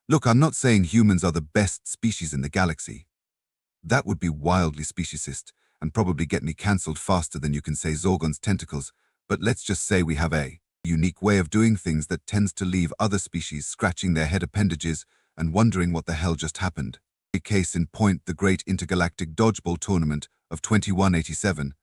Look, I'm not saying humans are the best species in the galaxy. That would be wildly speciesist and probably get me cancelled faster than you can say Zorgon's tentacles, but let's just say we have a unique way of doing things that tends to leave other species scratching their head appendages and wondering what the hell just happened. A case in point, the great intergalactic dodgeball tournament of 2187.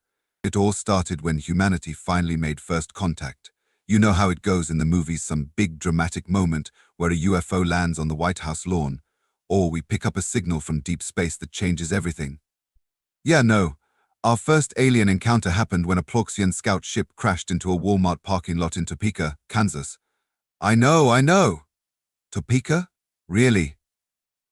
It all started when humanity finally made first contact. You know how it goes in the movies, some big dramatic moment where a UFO lands on the White House lawn, or we pick up a signal from deep space that changes everything. Yeah, no. Our first alien encounter happened when a Ploxian scout ship crashed into a Walmart parking lot in Topeka, Kansas. I know. Topeka? Really?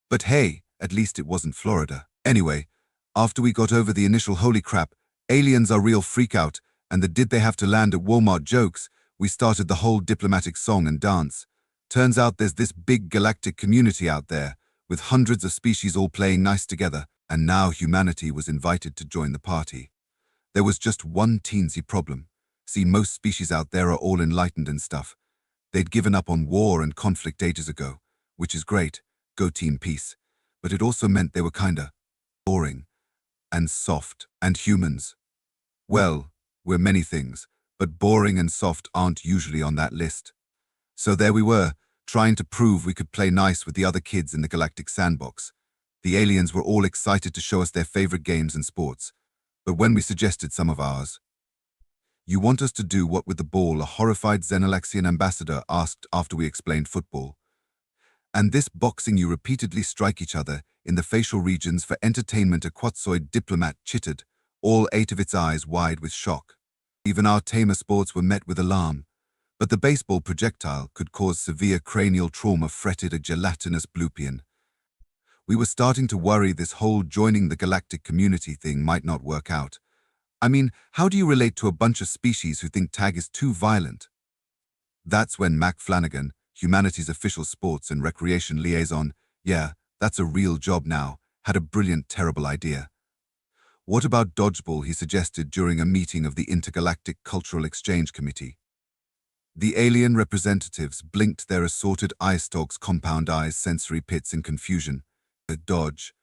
But hey, at least it wasn't Florida. Anyway, after we got over the initial holy crap, aliens are real freakout, and the did they have to land at Walmart jokes, we started the whole diplomatic song and dance. Turns out there's this big galactic community out there, with hundreds of species all playing nice together, and now humanity was invited to join the party. There was just one teensy problem. See, most species out there are all enlightened and stuff. They'd given up on war and conflict ages ago, which is great, go team peace. But it also meant they were kinda boring and soft. And humans, well, we're many things, but boring and soft aren't usually on that list. So there we were, trying to prove we could play nice with the other kids in the galactic sandbox. The aliens were all excited to show us their favorite games and sports. But when we suggested some of ours, "You want us to do what with the ball?" a horrified Xenalaxian ambassador asked after we explained football. And this boxing, you repeatedly strike each other in the facial regions for entertainment, a quatsoid diplomat chittered, all 8 of its eyes wide with shock. Even our tamer sports were met with alarm, but the baseball projectile could cause severe cranial trauma, fretted a gelatinous Bloopian. We were starting to worry this whole joining the galactic community thing might not work out. I mean, how do you relate to a bunch of species who think tag is too violent? That's when Mac Flanagan, humanity's official sports and recreation liaison, yeah, that's a real job now, had a brilliant, terrible idea. What about dodgeball, he suggested during a meeting of the Intergalactic Cultural Exchange Committee. The alien representatives blinked their assorted eye stalks, compound eyes, sensory pits in confusion. The dodge.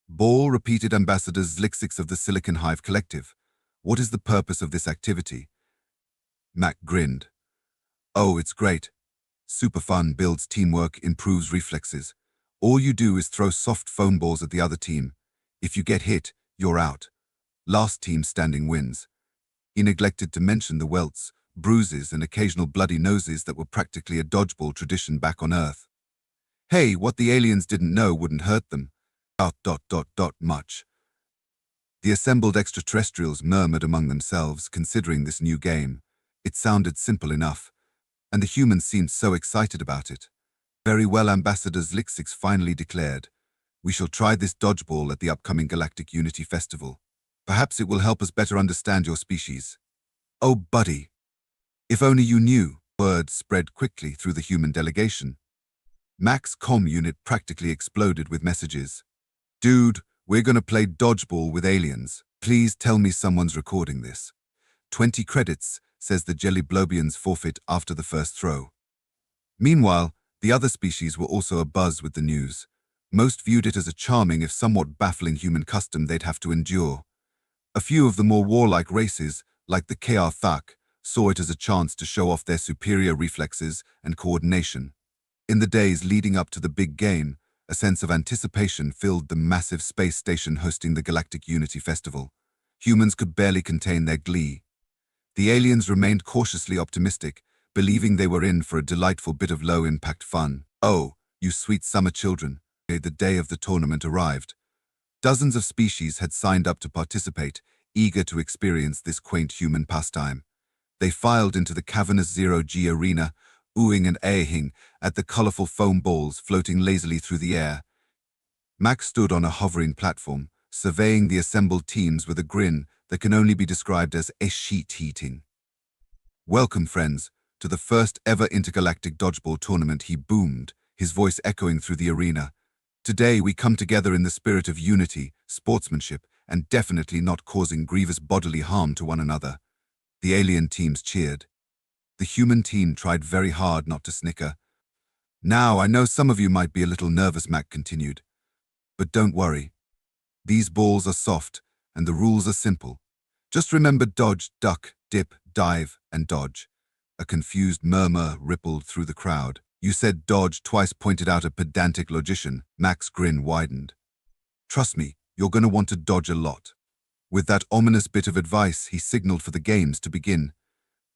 Ball, repeated Ambassador Zlixix of the Silicon Hive Collective. What is the purpose of this activity? Mac grinned. Oh, it's great. Super fun, builds teamwork, improves reflexes. All you do is throw soft foam balls at the other team. If you get hit, you're out. Last team standing wins. He neglected to mention the welts, bruises, and occasional bloody noses that were practically a dodgeball tradition back on Earth. Hey, what the aliens didn't know wouldn't hurt them. Much. The assembled extraterrestrials murmured among themselves, considering this new game. It sounded simple enough, and the humans seemed so excited about it. Very well, Ambassador Zlixix finally declared. We shall try this dodgeball at the upcoming Galactic Unity Festival. Perhaps it will help us better understand your species. Oh, buddy. If only you knew. Words spread quickly through the human delegation. Mac's comm unit practically exploded with messages. Dude, we're gonna play dodgeball with aliens. Please tell me someone's recording this. 20 credits, says the Jelly Blobians forfeit after the first throw. Meanwhile, the other species were also abuzz with the news. Most viewed it as a charming, if somewhat baffling, human custom they'd have to endure. A few of the more warlike races, like the KR Thak, saw it as a chance to show off their superior reflexes and coordination. In the days leading up to the big game, a sense of anticipation filled the massive space station hosting the Galactic Unity Festival. Humans could barely contain their glee. The aliens remained cautiously optimistic, believing they were in for a delightful bit of low-impact fun. Oh, you sweet summer children. The day of the tournament arrived. Dozens of species had signed up to participate, eager to experience this quaint human pastime. They filed into the cavernous zero-G arena, oohing and ahing at the colorful foam balls floating lazily through the air. Mac stood on a hovering platform, surveying the assembled teams with a grin that can only be described as sheet-eating. Welcome, friends, to the first ever intergalactic dodgeball tournament, he boomed, his voice echoing through the arena. Today we come together in the spirit of unity, sportsmanship, and definitely not causing grievous bodily harm to one another. The alien teams cheered. The human team tried very hard not to snicker. Now, I know some of you might be a little nervous, Mac continued. But don't worry. These balls are soft, and the rules are simple. Just remember dodge, duck, dip, dive, and dodge. A confused murmur rippled through the crowd. You said dodge twice, pointed out a pedantic logician. Mac's grin widened. Trust me, you're going to want to dodge a lot. With that ominous bit of advice, he signaled for the games to begin.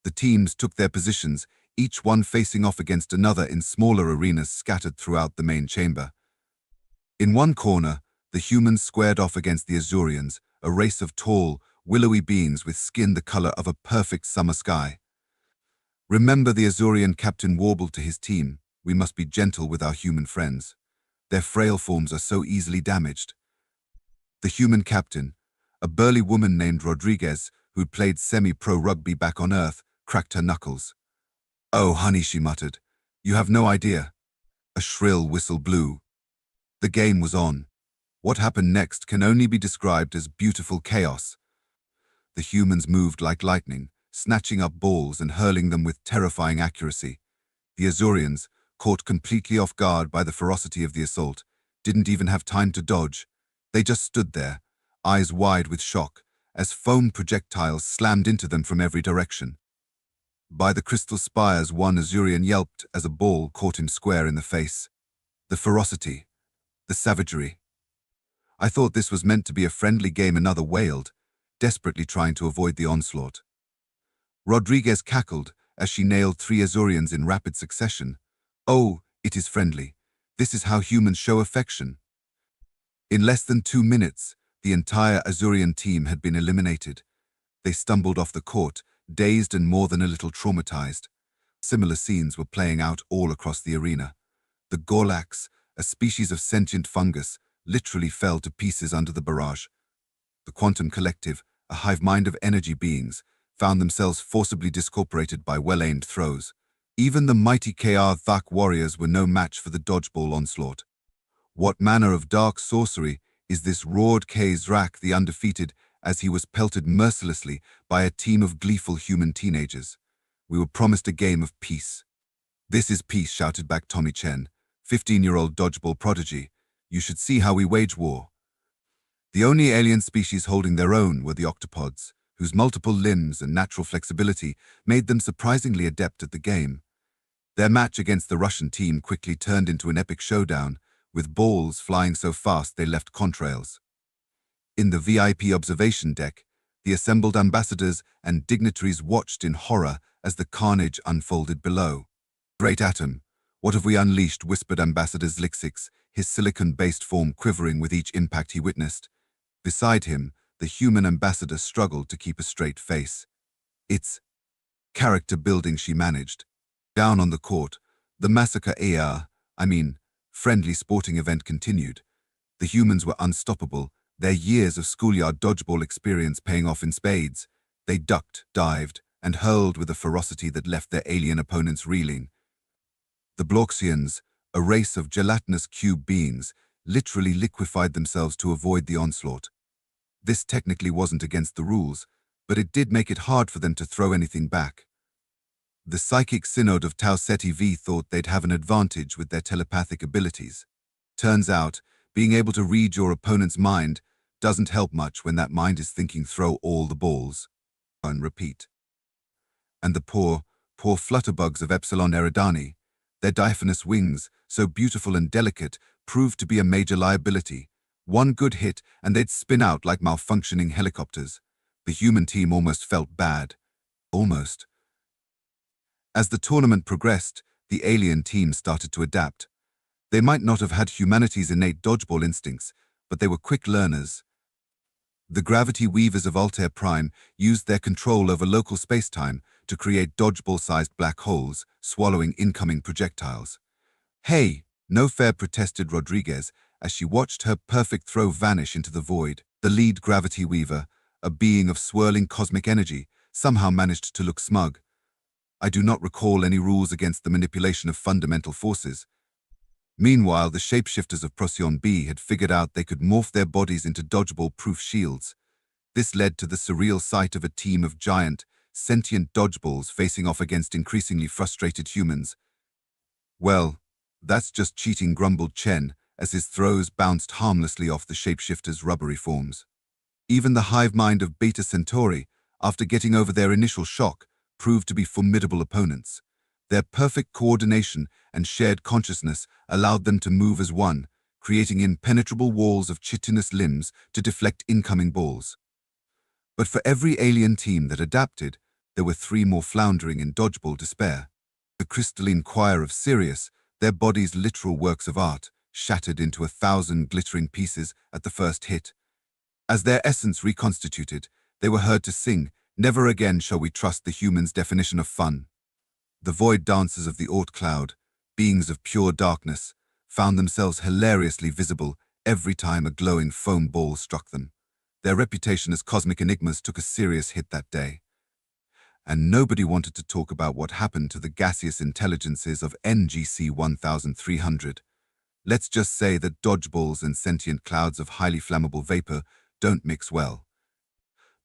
The teams took their positions, each one facing off against another in smaller arenas scattered throughout the main chamber. In one corner, the humans squared off against the Azurians, a race of tall, willowy beings with skin the color of a perfect summer sky. Remember, the Azurian captain warbled to his team, we must be gentle with our human friends. Their frail forms are so easily damaged. The human captain, a burly woman named Rodriguez, who'd played semi-pro rugby back on Earth, cracked her knuckles. Oh, honey, she muttered. You have no idea. A shrill whistle blew. The game was on. What happened next can only be described as beautiful chaos. The humans moved like lightning, snatching up balls and hurling them with terrifying accuracy. The Azurians, caught completely off guard by the ferocity of the assault, didn't even have time to dodge. They just stood there, eyes wide with shock, as foam projectiles slammed into them from every direction. By the crystal spires, one Azurian yelped as a ball caught him square in the face. The ferocity, the savagery. I thought this was meant to be a friendly game, another wailed, desperately trying to avoid the onslaught. Rodriguez cackled as she nailed 3 Azurians in rapid succession. Oh, it is friendly. This is how humans show affection. In less than 2 minutes, the entire Azurian team had been eliminated. They stumbled off the court, dazed and more than a little traumatized. Similar scenes were playing out all across the arena. The Gorlax, a species of sentient fungus, literally fell to pieces under the barrage. The Quantum Collective, a hive mind of energy beings, found themselves forcibly discorporated by well-aimed throws. Even the mighty KR-Thak warriors were no match for the dodgeball onslaught. What manner of dark sorcery is this, roared Zrak the undefeated, as he was pelted mercilessly by a team of gleeful human teenagers. We were promised a game of peace. This is peace, shouted back Tommy Chen, 15-year-old dodgeball prodigy. You should see how we wage war. The only alien species holding their own were the octopods, whose multiple limbs and natural flexibility made them surprisingly adept at the game. Their match against the Russian team quickly turned into an epic showdown, with balls flying so fast they left contrails. In the VIP observation deck, the assembled ambassadors and dignitaries watched in horror as the carnage unfolded below. Great Atom, what have we unleashed? Whispered Ambassador Zlixix, his silicon-based form quivering with each impact he witnessed. Beside him, the human ambassador struggled to keep a straight face. It's character building, she managed. Down on the court, the massacre friendly sporting event continued. The humans were unstoppable, their years of schoolyard dodgeball experience paying off in spades. They ducked, dived, and hurled with a ferocity that left their alien opponents reeling. The Blorxians, a race of gelatinous cube beings, literally liquefied themselves to avoid the onslaught. This technically wasn't against the rules, but it did make it hard for them to throw anything back. The psychic synod of Tau Ceti V thought they'd have an advantage with their telepathic abilities. Turns out, being able to read your opponent's mind doesn't help much when that mind is thinking throw all the balls. And repeat. And the poor flutterbugs of Epsilon Eridani, their diaphanous wings, so beautiful and delicate, proved to be a major liability. One good hit and they'd spin out like malfunctioning helicopters. The human team almost felt bad. Almost. As the tournament progressed, the alien team started to adapt. They might not have had humanity's innate dodgeball instincts, but they were quick learners. The gravity weavers of Altair Prime used their control over local spacetime to create dodgeball-sized black holes, swallowing incoming projectiles. Hey, no fair, protested Rodriguez as she watched her perfect throw vanish into the void. The lead gravity weaver, a being of swirling cosmic energy, somehow managed to look smug. I do not recall any rules against the manipulation of fundamental forces. Meanwhile, the shapeshifters of Procyon B had figured out they could morph their bodies into dodgeball-proof shields. This led to the surreal sight of a team of giant, sentient dodgeballs facing off against increasingly frustrated humans. Well, That's just cheating, grumbled Chen, as his throws bounced harmlessly off the shapeshifter's rubbery forms. Even the hive mind of Beta Centauri, after getting over their initial shock, proved to be formidable opponents. Their perfect coordination and shared consciousness allowed them to move as one, creating impenetrable walls of chitinous limbs to deflect incoming balls. But for every alien team that adapted, there were three more floundering in dodgeball despair. The crystalline choir of Sirius, their bodies literal works of art, shattered into 1,000 glittering pieces at the first hit. As their essence reconstituted, they were heard to sing, "Never again shall we trust the human's definition of fun." The void dancers of the Oort cloud, beings of pure darkness, found themselves hilariously visible every time a glowing foam ball struck them. Their reputation as cosmic enigmas took a serious hit that day. And nobody wanted to talk about what happened to the gaseous intelligences of NGC 1300. Let's just say that dodgeballs and sentient clouds of highly flammable vapor don't mix well.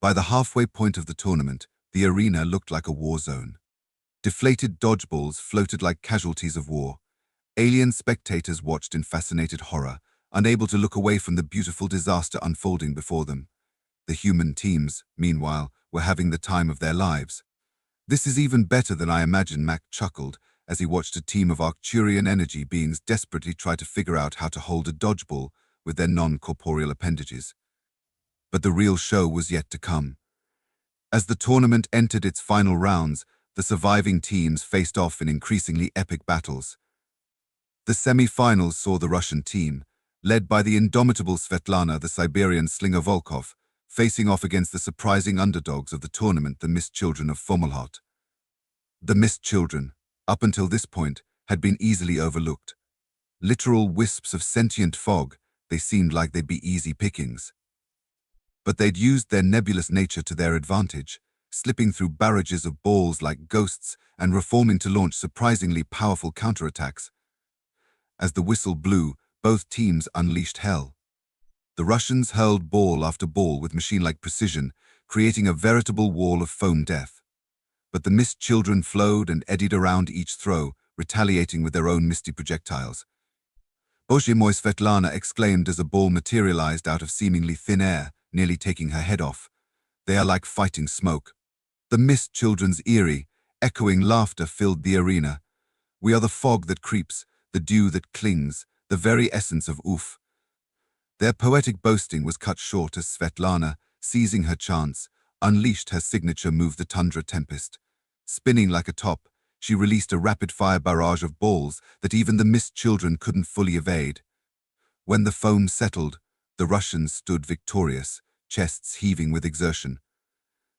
By the halfway point of the tournament, the arena looked like a war zone. Deflated dodgeballs floated like casualties of war. Alien spectators watched in fascinated horror, unable to look away from the beautiful disaster unfolding before them. The human teams, meanwhile, were having the time of their lives. "This is even better than I imagined," Mac chuckled as he watched a team of Arcturian energy beings desperately try to figure out how to hold a dodgeball with their non-corporeal appendages. But the real show was yet to come. As the tournament entered its final rounds, the surviving teams faced off in increasingly epic battles. The semi-finals saw the Russian team, led by the indomitable Svetlana, the Siberian slinger Volkov, facing off against the surprising underdogs of the tournament, the Mist Children of Fomalhaut. The Mist Children, up until this point, had been easily overlooked. Literal wisps of sentient fog, they seemed like they'd be easy pickings. But they'd used their nebulous nature to their advantage, slipping through barrages of balls like ghosts and reforming to launch surprisingly powerful counterattacks. As the whistle blew, both teams unleashed hell. The Russians hurled ball after ball with machine-like precision, creating a veritable wall of foam death. But the Mist Children flowed and eddied around each throw, retaliating with their own misty projectiles. "Bože moj," Svetlana exclaimed as a ball materialized out of seemingly thin air, nearly taking her head off. "They are like fighting smoke." The Mist Children's eerie, echoing laughter filled the arena. "We are the fog that creeps, the dew that clings, the very essence of oof." Their poetic boasting was cut short as Svetlana, seizing her chance, unleashed her signature move, the Tundra Tempest. Spinning like a top, she released a rapid-fire barrage of balls that even the Mist Children couldn't fully evade. When the foam settled, the Russians stood victorious, chests heaving with exertion.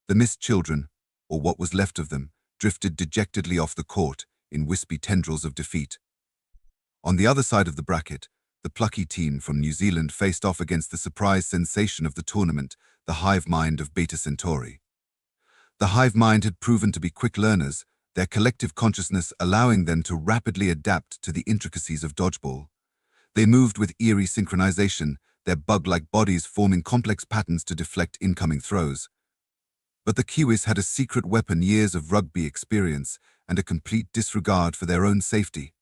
The Mist Children, or what was left of them, drifted dejectedly off the court in wispy tendrils of defeat. On the other side of the bracket, the plucky team from New Zealand faced off against the surprise sensation of the tournament, the hive mind of Beta Centauri. The hive mind had proven to be quick learners, their collective consciousness allowing them to rapidly adapt to the intricacies of dodgeball. They moved with eerie synchronization, their bug-like bodies forming complex patterns to deflect incoming throws. But the Kiwis had a secret weapon: years of rugby experience and a complete disregard for their own safety.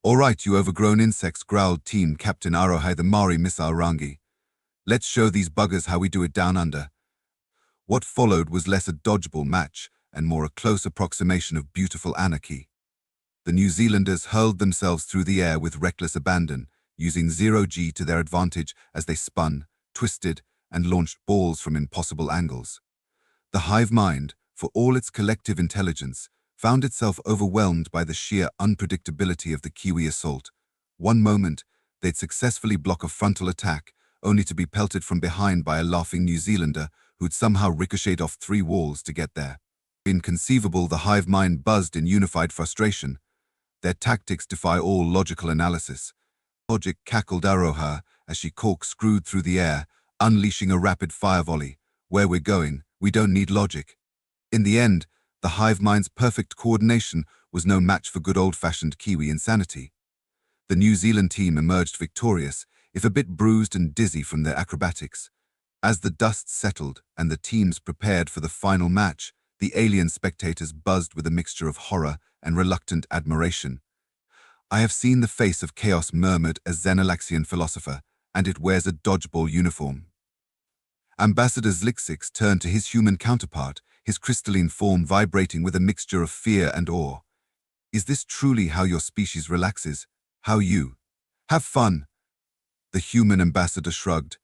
"All right, you overgrown insects," growled Team Captain Arohei, the Maori missile Rangi. "Let's show these buggers how we do it down under." What followed was less a dodgeball match and more a close approximation of beautiful anarchy. The New Zealanders hurled themselves through the air with reckless abandon, using zero-G to their advantage as they spun, twisted, and launched balls from impossible angles. The hive mind, for all its collective intelligence, found itself overwhelmed by the sheer unpredictability of the Kiwi assault. One moment, they'd successfully block a frontal attack, only to be pelted from behind by a laughing New Zealander who'd somehow ricocheted off 3 walls to get there. Inconceivable, the hive mind buzzed in unified frustration. Their tactics defy all logical analysis. Logic, cackled Aroha as she corkscrewed through the air, unleashing a rapid fire volley. "Where we're going, we don't need logic." In the end, the hive mind's perfect coordination was no match for good old-fashioned Kiwi insanity. The New Zealand team emerged victorious, if a bit bruised and dizzy from their acrobatics. As the dust settled and the teams prepared for the final match, the alien spectators buzzed with a mixture of horror and reluctant admiration. I have seen the face of chaos, murmured a Xenolaxian philosopher, and it wears a dodgeball uniform. Ambassador Zlixix turned to his human counterpart, his crystalline form vibrating with a mixture of fear and awe. Is this truly how your species relaxes? How you have fun? The human ambassador shrugged.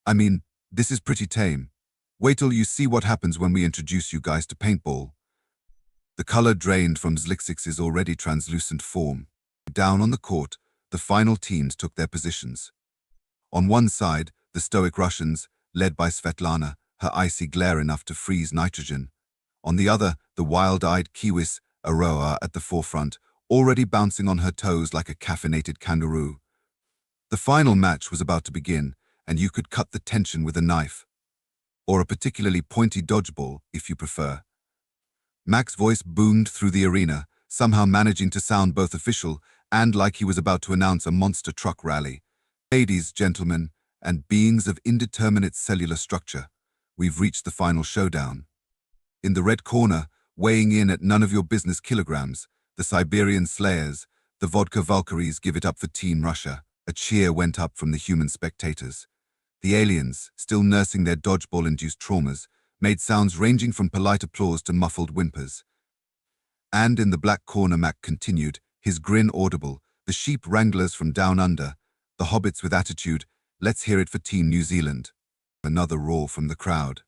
I mean, this is pretty tame. Wait till you see what happens when we introduce you guys to paintball. The color drained from Zlixix's already translucent form. Down on the court, the final teams took their positions. On one side, the stoic Russians, led by Svetlana, her icy glare enough to freeze nitrogen. On the other, the wild-eyed Kiwis, Aroa at the forefront, already bouncing on her toes like a caffeinated kangaroo. The final match was about to begin, and you could cut the tension with a knife. Or a particularly pointy dodgeball, if you prefer. Mac's voice boomed through the arena, somehow managing to sound both official and like he was about to announce a monster truck rally. Ladies, gentlemen, and beings of indeterminate cellular structure, we've reached the final showdown. In the red corner, weighing in at none of your business kilograms, the Siberian Slayers, the Vodka Valkyries give it up for Team Russia. A cheer went up from the human spectators. The aliens, still nursing their dodgeball-induced traumas, made sounds ranging from polite applause to muffled whimpers. And in the black corner, Mac continued, his grin audible, the sheep wranglers from down under, the hobbits with attitude, let's hear it for Team New Zealand. Another roar from the crowd.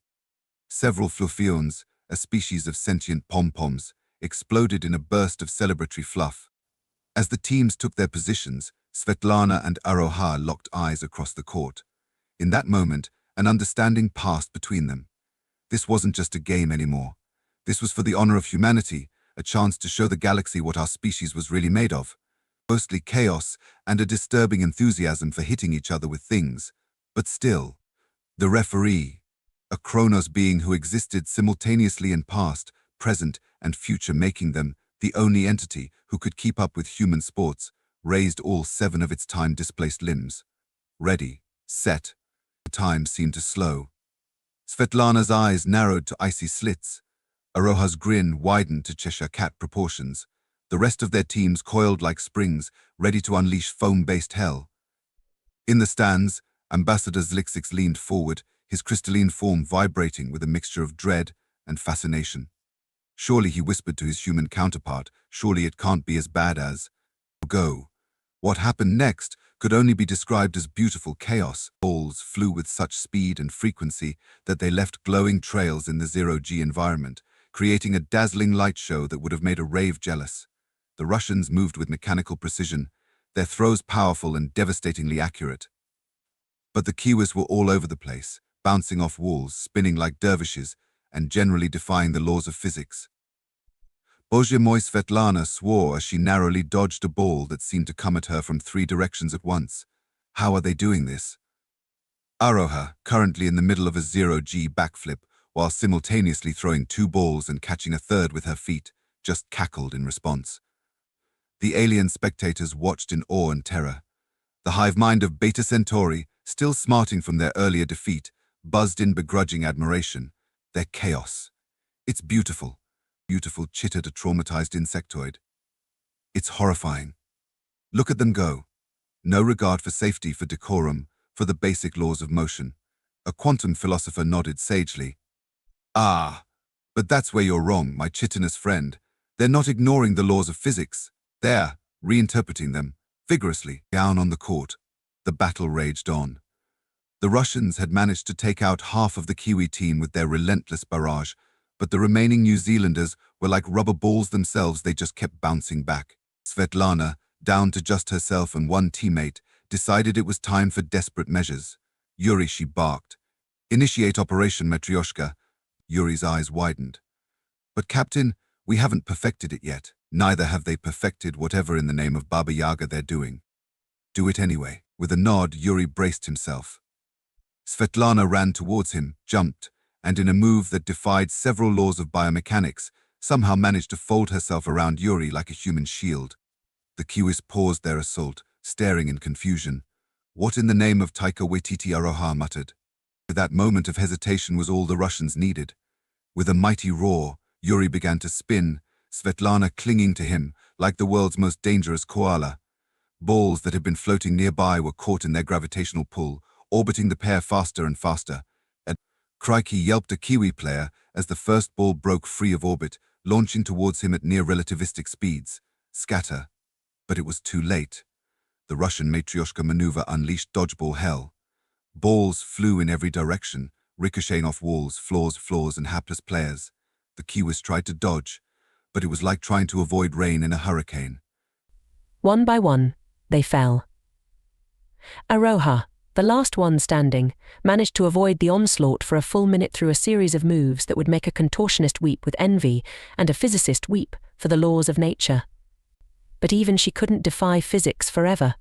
Several fluffions, a species of sentient pom-poms, exploded in a burst of celebratory fluff. As the teams took their positions, Svetlana and Aroha locked eyes across the court. In that moment, an understanding passed between them. This wasn't just a game anymore. This was for the honor of humanity, a chance to show the galaxy what our species was really made of. Mostly chaos and a disturbing enthusiasm for hitting each other with things. But still, the referee, a Kronos being who existed simultaneously in past, present, and future, making them the only entity who could keep up with human sports, raised all 7 of its time-displaced limbs. Ready, set. The time seemed to slow. Svetlana's eyes narrowed to icy slits. Aroha's grin widened to Cheshire Cat proportions. The rest of their teams coiled like springs, ready to unleash foam-based hell. In the stands, Ambassador Zlixix leaned forward, his crystalline form vibrating with a mixture of dread and fascination. Surely, he whispered to his human counterpart, surely it can't be as bad as go. What happened next could only be described as beautiful chaos. Balls flew with such speed and frequency that they left glowing trails in the zero-G environment, creating a dazzling light show that would have made a rave jealous. The Russians moved with mechanical precision, their throws powerful and devastatingly accurate. But the Kiwis were all over the place, bouncing off walls, spinning like dervishes, and generally defying the laws of physics. Bozhe moi, Svetlana swore as she narrowly dodged a ball that seemed to come at her from 3 directions at once. How are they doing this? Aroha, currently in the middle of a zero-G backflip, while simultaneously throwing 2 balls and catching a third with her feet, just cackled in response. The alien spectators watched in awe and terror. The hive mind of Beta Centauri, still smarting from their earlier defeat, buzzed in begrudging admiration. Their chaos. It's beautiful. Beautiful, chittered a traumatized insectoid. It's horrifying. Look at them go. No regard for safety, for decorum, for the basic laws of motion. A quantum philosopher nodded sagely. Ah, but that's where you're wrong, my chitinous friend. They're not ignoring the laws of physics. They're reinterpreting them, vigorously. Down on the court, the battle raged on. The Russians had managed to take out half of the Kiwi team with their relentless barrage, but the remaining New Zealanders were like rubber balls themselves. They just kept bouncing back. Svetlana, down to just herself and 1 teammate, decided it was time for desperate measures. Yuri, she barked. Initiate Operation Matryoshka. Yuri's eyes widened. But Captain, we haven't perfected it yet. Neither have they perfected whatever in the name of Baba Yaga they're doing. Do it anyway. With a nod, Yuri braced himself. Svetlana ran towards him, jumped, and in a move that defied several laws of biomechanics, somehow managed to fold herself around Yuri like a human shield. The Kiwis paused their assault, staring in confusion. What in the name of Taika Waititi, Aroha muttered. That moment of hesitation was all the Russians needed. With a mighty roar, Yuri began to spin, Svetlana clinging to him, like the world's most dangerous koala. Balls that had been floating nearby were caught in their gravitational pull, orbiting the pair faster and faster. And Crikey yelped a Kiwi player as the first ball broke free of orbit, launching towards him at near relativistic speeds. Scatter. But it was too late. The Russian Matryoshka maneuver unleashed dodgeball hell. Balls flew in every direction, ricocheting off walls, floors, and hapless players. The Kiwis tried to dodge, but it was like trying to avoid rain in a hurricane. One by one, they fell. Aroha, the last one standing, managed to avoid the onslaught for a full minute through a series of moves that would make a contortionist weep with envy and a physicist weep for the laws of nature. But even she couldn't defy physics forever.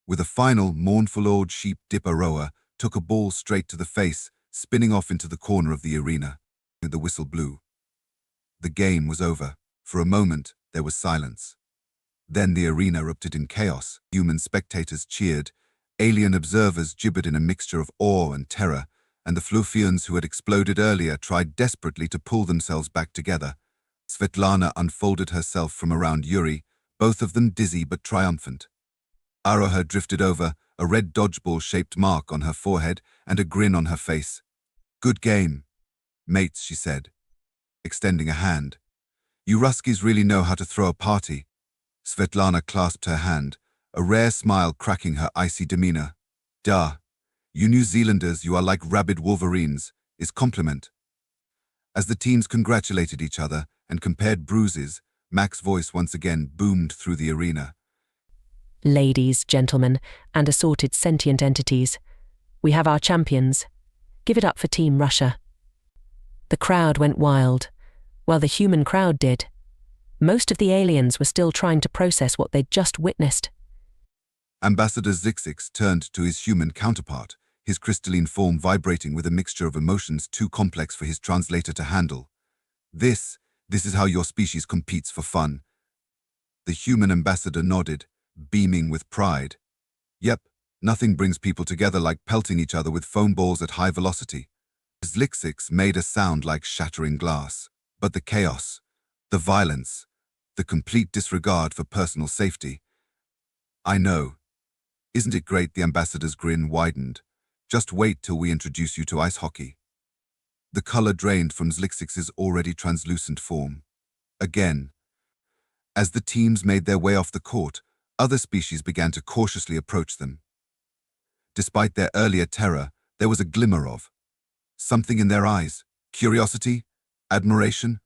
With a final, mournful old sheep dip, Aroha took a ball straight to the face, spinning off into the corner of the arena. The whistle blew. The game was over. For a moment, there was silence. Then the arena erupted in chaos. Human spectators cheered, alien observers gibbered in a mixture of awe and terror, and the Fluffians who had exploded earlier tried desperately to pull themselves back together. Svetlana unfolded herself from around Yuri, both of them dizzy but triumphant. Aroha drifted over, a red dodgeball-shaped mark on her forehead and a grin on her face. "Good game, mates," she said, extending a hand. "You Ruskies really know how to throw a party." Svetlana clasped her hand, a rare smile cracking her icy demeanor. "Duh. You New Zealanders, you are like rabid wolverines," is compliment. As the teams congratulated each other and compared bruises, Mac's voice once again boomed through the arena. "Ladies, gentlemen, and assorted sentient entities, we have our champions. Give it up for Team Russia." The crowd went wild. Well, the human crowd did. Most of the aliens were still trying to process what they'd just witnessed. Ambassador Zixix turned to his human counterpart, his crystalline form vibrating with a mixture of emotions too complex for his translator to handle. This is how your species competes for fun." The human ambassador nodded, beaming with pride. "Yep, nothing brings people together like pelting each other with foam balls at high velocity." Zixix made a sound like shattering glass, but the chaos, the violence, the complete disregard for personal safety. "I know. Isn't it great?" The ambassador's grin widened. "Just wait till we introduce you to ice hockey." The color drained from Zlixix's already translucent form. Again, as the teams made their way off the court, other species began to cautiously approach them. Despite their earlier terror, there was a glimmer of something in their eyes: curiosity, admiration,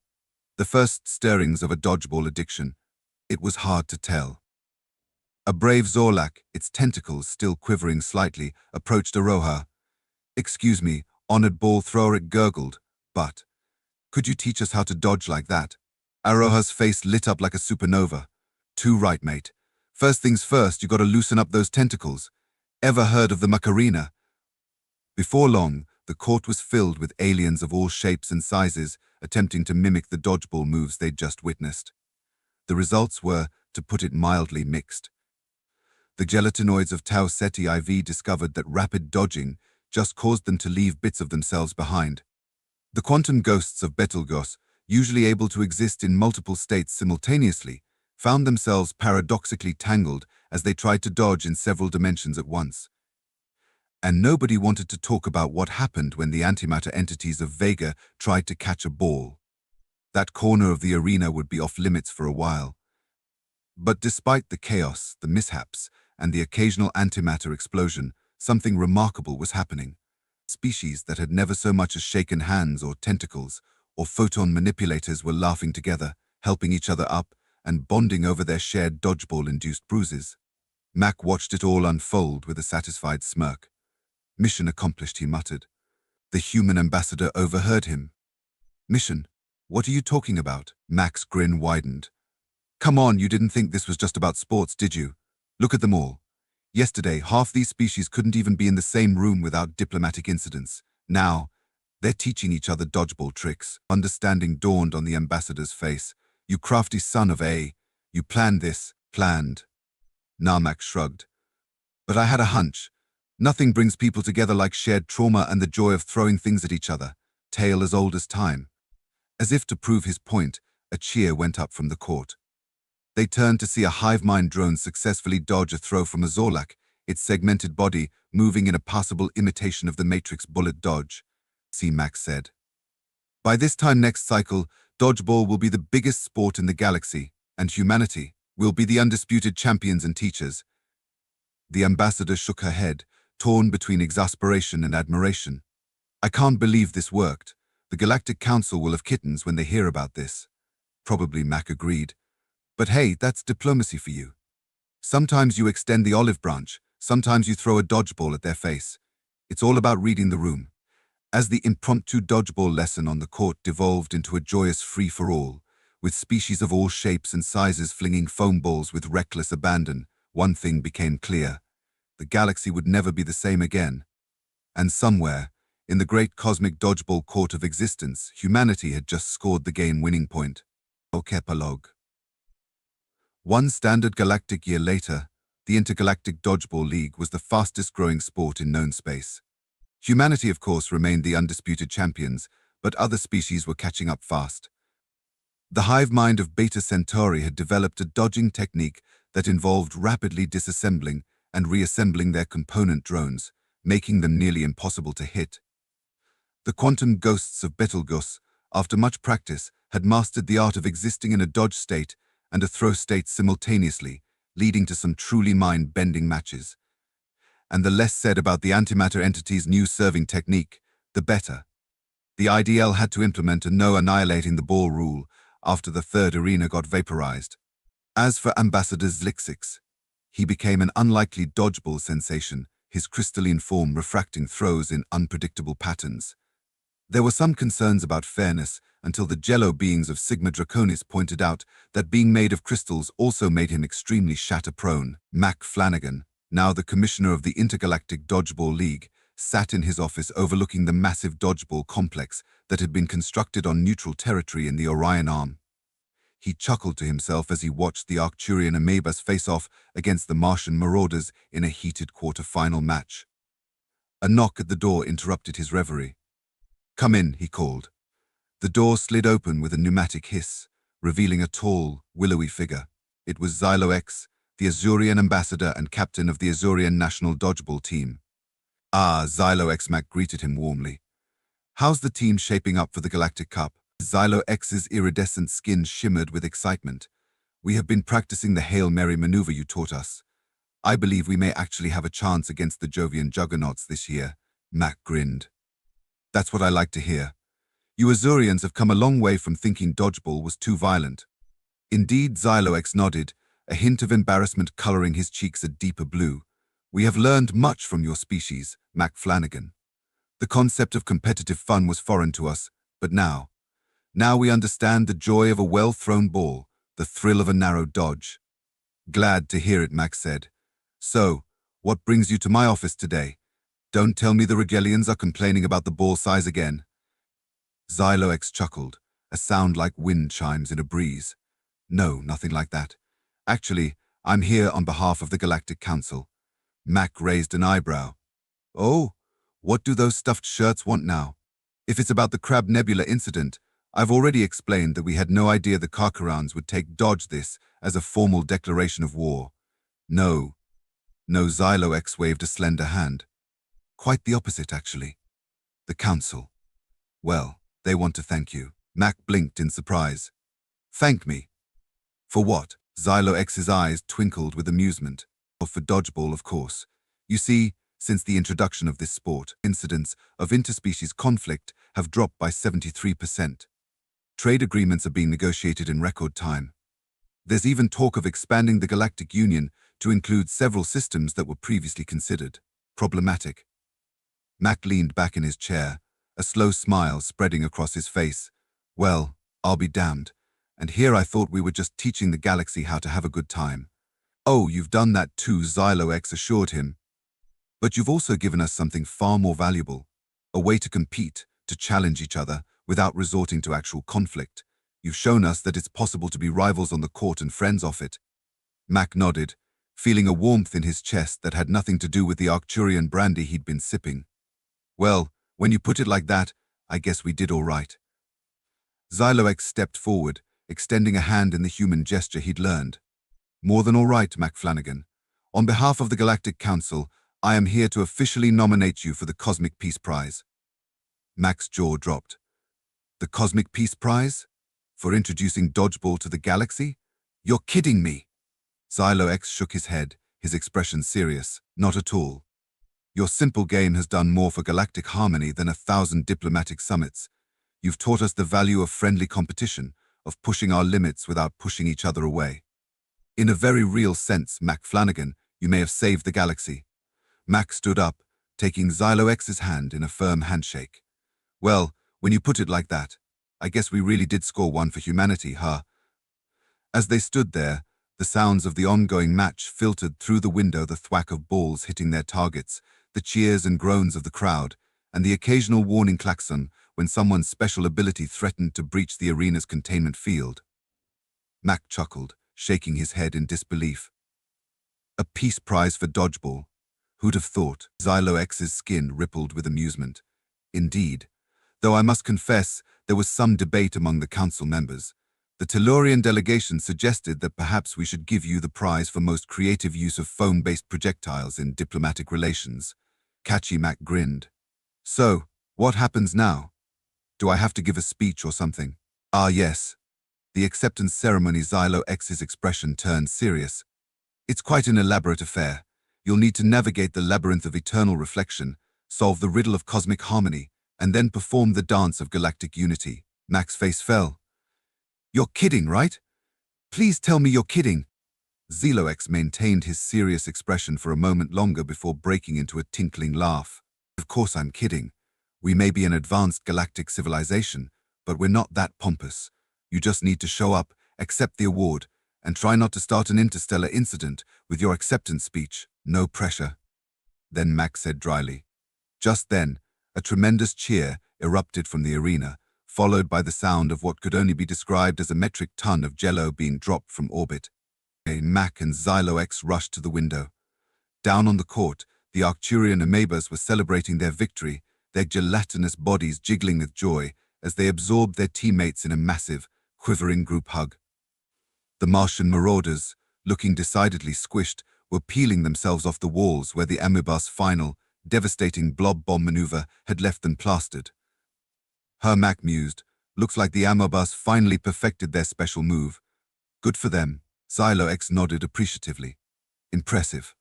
the first stirrings of a dodgeball addiction. It was hard to tell. A brave Zorlak, its tentacles still quivering slightly, approached Aroha. "Excuse me, honored ball thrower," it gurgled, "but could you teach us how to dodge like that?" Aroha's face lit up like a supernova. "Too right, mate. First things first, you gotta loosen up those tentacles. Ever heard of the Macarena?" Before long, the court was filled with aliens of all shapes and sizes, attempting to mimic the dodgeball moves they'd just witnessed. The results were, to put it mildly, mixed. The gelatinoids of Tau Ceti IV discovered that rapid dodging just caused them to leave bits of themselves behind. The quantum ghosts of Betelgeuse, usually able to exist in multiple states simultaneously, found themselves paradoxically tangled as they tried to dodge in several dimensions at once. And nobody wanted to talk about what happened when the antimatter entities of Vega tried to catch a ball. That corner of the arena would be off limits for a while. But despite the chaos, the mishaps, and the occasional antimatter explosion, something remarkable was happening. Species that had never so much as shaken hands or tentacles or photon manipulators were laughing together, helping each other up, and bonding over their shared dodgeball-induced bruises. Mac watched it all unfold with a satisfied smirk. "Mission accomplished," he muttered. The human ambassador overheard him. "Mission? What are you talking about?" Mac's grin widened. "Come on, you didn't think this was just about sports, did you? Look at them all. Yesterday, half these species couldn't even be in the same room without diplomatic incidents. Now, they're teaching each other dodgeball tricks." Understanding dawned on the ambassador's face. "You crafty son of a, you planned this." "Planned." Narmak shrugged. "But I had a hunch. Nothing brings people together like shared trauma and the joy of throwing things at each other. Tale as old as time." As if to prove his point, a cheer went up from the court. They turned to see a hive mind drone successfully dodge a throw from a Zorlak, its segmented body moving in a passable imitation of the Matrix bullet dodge. C. Max said. By this time next cycle, dodgeball will be the biggest sport in the galaxy, and humanity will be the undisputed champions and teachers. The ambassador shook her head, torn between exasperation and admiration. I can't believe this worked. The Galactic Council will have kittens when they hear about this. Probably, Mac agreed. But hey, that's diplomacy for you. Sometimes you extend the olive branch, sometimes you throw a dodgeball at their face. It's all about reading the room. As the impromptu dodgeball lesson on the court devolved into a joyous free-for-all, with species of all shapes and sizes flinging foam balls with reckless abandon, one thing became clear. The galaxy would never be the same again. And somewhere, in the great cosmic dodgeball court of existence, humanity had just scored the game-winning point. Epilogue. One standard galactic year later, the Intergalactic Dodgeball League was the fastest-growing sport in known space. Humanity, of course, remained the undisputed champions, but other species were catching up fast. The hive mind of Beta Centauri had developed a dodging technique that involved rapidly disassembling and reassembling their component drones, making them nearly impossible to hit. The quantum ghosts of Betelgeuse, after much practice, had mastered the art of existing in a dodge state and a throw state simultaneously, leading to some truly mind-bending matches. And the less said about the antimatter entity's new serving technique, the better. The IDL had to implement a no annihilating the ball rule after the third arena got vaporized. As for Ambassador Zlixix, he became an unlikely dodgeball sensation, his crystalline form refracting throws in unpredictable patterns. There were some concerns about fairness until the jello beings of Sigma Draconis pointed out that being made of crystals also made him extremely shatter-prone. Mac Flanagan, now the commissioner of the Intergalactic Dodgeball League, sat in his office overlooking the massive dodgeball complex that had been constructed on neutral territory in the Orion Arm. He chuckled to himself as he watched the Arcturian amoebas face off against the Martian marauders in a heated quarter-final match. A knock at the door interrupted his reverie. "Come in," he called. The door slid open with a pneumatic hiss, revealing a tall, willowy figure. It was Xylo X, the Azurian ambassador and captain of the Azurian national dodgeball team. "Ah," Xylo X Mac greeted him warmly. "How's the team shaping up for the Galactic Cup?" Xylo X's iridescent skin shimmered with excitement. "We have been practicing the Hail Mary maneuver you taught us. I believe we may actually have a chance against the Jovian juggernauts this year." Mac grinned. "That's what I like to hear. You Azurians have come a long way from thinking dodgeball was too violent." Indeed, Xylo X nodded, a hint of embarrassment coloring his cheeks a deeper blue. "We have learned much from your species, Mac Flanagan. The concept of competitive fun was foreign to us, but now we understand the joy of a well-thrown ball, the thrill of a narrow dodge." "Glad to hear it," Mac said. "So, what brings you to my office today? Don't tell me the Regelians are complaining about the ball size again." Xylo X chuckled, a sound like wind chimes in a breeze. "No, nothing like that. Actually, I'm here on behalf of the Galactic Council." Mac raised an eyebrow. "Oh, what do those stuffed shirts want now? If it's about the Crab Nebula incident, I've already explained that we had no idea the Karkarans would take dodge this as a formal declaration of war." No, Xylo X waved a slender hand. "Quite the opposite, actually. The Council. Well, they want to thank you." Mac blinked in surprise. "Thank me? For what?" Xylo X's eyes twinkled with amusement. "For dodgeball, of course. You see, since the introduction of this sport, incidents of interspecies conflict have dropped by 73%. Trade agreements are being negotiated in record time. There's even talk of expanding the Galactic Union to include several systems that were previously considered problematic." Mac leaned back in his chair, a slow smile spreading across his face. "Well, I'll be damned. And here I thought we were just teaching the galaxy how to have a good time." "Oh, you've done that too," Xylo X assured him. "But you've also given us something far more valuable, a way to compete, to challenge each other, without resorting to actual conflict. You've shown us that it's possible to be rivals on the court and friends off it." Mac nodded, feeling a warmth in his chest that had nothing to do with the Arcturian brandy he'd been sipping. "Well, when you put it like that, I guess we did all right." Xylo X stepped forward, extending a hand in the human gesture he'd learned. "More than all right, Mac Flanagan. On behalf of the Galactic Council, I am here to officially nominate you for the Cosmic Peace Prize." Mac's jaw dropped. "The Cosmic Peace Prize? For introducing Dodgeball to the galaxy? You're kidding me!" Xylo X shook his head, his expression serious. "Not at all. Your simple game has done more for galactic harmony than 1,000 diplomatic summits. You've taught us the value of friendly competition, of pushing our limits without pushing each other away. In a very real sense, Mac Flanagan, you may have saved the galaxy." Mac stood up, taking Xylo X's hand in a firm handshake. "Well, when you put it like that, I guess we really did score one for humanity, huh?" As they stood there, the sounds of the ongoing match filtered through the window, the thwack of balls hitting their targets, the cheers and groans of the crowd, and the occasional warning klaxon when someone's special ability threatened to breach the arena's containment field. Mac chuckled, shaking his head in disbelief. A peace prize for Dodgeball. Who'd have thought? Xylo X's skin rippled with amusement. Indeed, though I must confess there was some debate among the council members. The Tellurian delegation suggested that perhaps we should give you the prize for most creative use of foam-based projectiles in diplomatic relations. Catchy Mac grinned. "So, what happens now? Do I have to give a speech or something?" "Ah, yes." The acceptance ceremony. Xylo X's expression turned serious. "It's quite an elaborate affair. You'll need to navigate the labyrinth of eternal reflection, solve the riddle of cosmic harmony, and then perform the dance of galactic unity." Mac's face fell. "You're kidding, right? Please tell me you're kidding." Xylo X maintained his serious expression for a moment longer before breaking into a tinkling laugh. "Of course I'm kidding. We may be an advanced galactic civilization, but we're not that pompous. You just need to show up, accept the award, and try not to start an interstellar incident with your acceptance speech. No pressure." Then Mac said dryly. Just then, a tremendous cheer erupted from the arena, followed by the sound of what could only be described as a metric ton of jello being dropped from orbit. Mac and Xylo X rushed to the window. Down on the court, the Arcturian amoebas were celebrating their victory, their gelatinous bodies jiggling with joy as they absorbed their teammates in a massive, quivering group hug. The Martian marauders, looking decidedly squished, were peeling themselves off the walls where the amoeba's final, devastating blob bomb maneuver had left them plastered. Mac mused. "Looks like the amoebas finally perfected their special move. Good for them." Xylo X nodded appreciatively. "Impressive.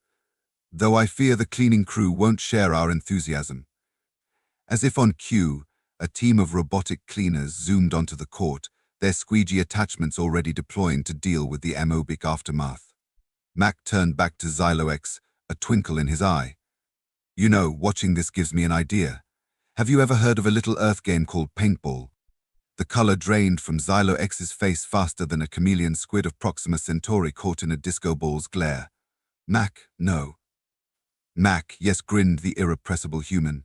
Though I fear the cleaning crew won't share our enthusiasm." As if on cue, a team of robotic cleaners zoomed onto the court, their squeegee attachments already deploying to deal with the amoebic aftermath. Mac turned back to Xylo X, a twinkle in his eye. "You know, watching this gives me an idea. Have you ever heard of a little Earth game called paintball?" The color drained from Xylo X's face faster than a chameleon squid of Proxima Centauri caught in a disco ball's glare. "Mac, no." "Mac, yes," grinned the irrepressible human.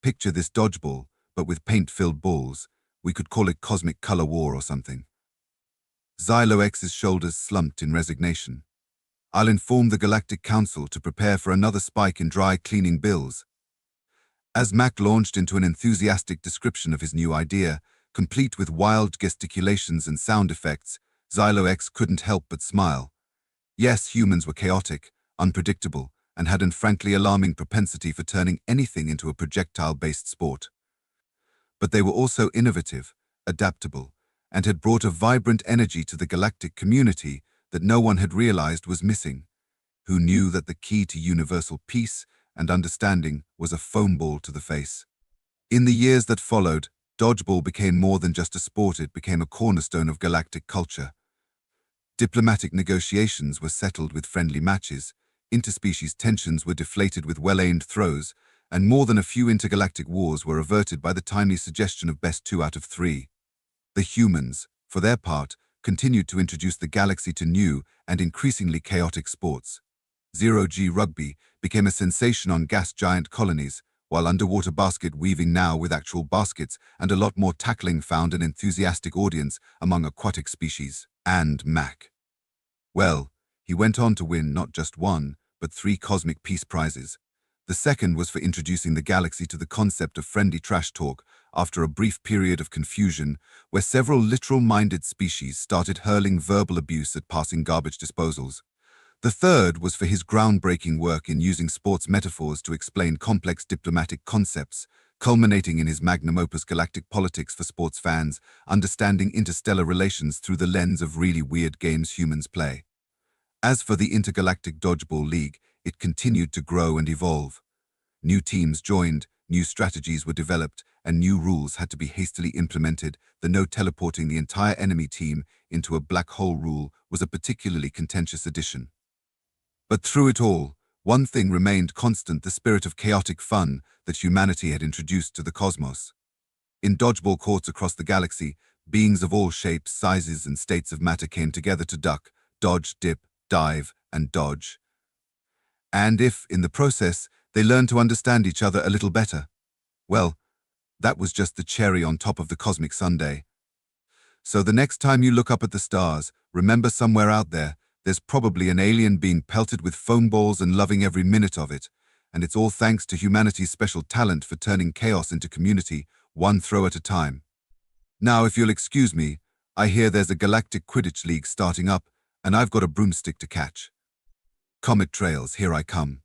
"Picture this dodgeball, but with paint-filled balls. We could call it Cosmic Color War or something." Xylo X's shoulders slumped in resignation. "I'll inform the Galactic Council to prepare for another spike in dry cleaning bills." As Mac launched into an enthusiastic description of his new idea, complete with wild gesticulations and sound effects, Xylo X couldn't help but smile. Yes, humans were chaotic, unpredictable, and had an frankly alarming propensity for turning anything into a projectile-based sport. But they were also innovative, adaptable, and had brought a vibrant energy to the galactic community that no one had realized was missing. Who knew that the key to universal peace and understanding was a foam ball to the face? In the years that followed, Dodgeball became more than just a sport. It became a cornerstone of galactic culture. Diplomatic negotiations were settled with friendly matches, interspecies tensions were deflated with well-aimed throws, and more than a few intergalactic wars were averted by the timely suggestion of best 2 out of 3. The humans, for their part, continued to introduce the galaxy to new and increasingly chaotic sports. Zero-G rugby became a sensation on gas giant colonies, while underwater basket weaving now with actual baskets and a lot more tackling found an enthusiastic audience among aquatic species. And Mac. Well, he went on to win not just 1, but 3 cosmic peace prizes. The second was for introducing the galaxy to the concept of friendly trash talk after a brief period of confusion where several literal-minded species started hurling verbal abuse at passing garbage disposals. The third was for his groundbreaking work in using sports metaphors to explain complex diplomatic concepts, culminating in his magnum opus Galactic Politics for Sports Fans, understanding interstellar relations through the lens of really weird games humans play. As for the Intergalactic Dodgeball League, it continued to grow and evolve. New teams joined, new strategies were developed, and new rules had to be hastily implemented. The no teleporting the entire enemy team into a black hole rule was a particularly contentious addition. But through it all, one thing remained constant: the spirit of chaotic fun that humanity had introduced to the cosmos. In dodgeball courts across the galaxy, beings of all shapes, sizes, and states of matter came together to duck, dodge, dip, dive, and dodge. And if, in the process, they learned to understand each other a little better, well, that was just the cherry on top of the cosmic sundae. So the next time you look up at the stars, remember, somewhere out there's probably an alien being pelted with foam balls and loving every minute of it, and it's all thanks to humanity's special talent for turning chaos into community, one throw at a time. Now, if you'll excuse me, I hear there's a galactic Quidditch league starting up, and I've got a broomstick to catch. Comet Trails, here I come.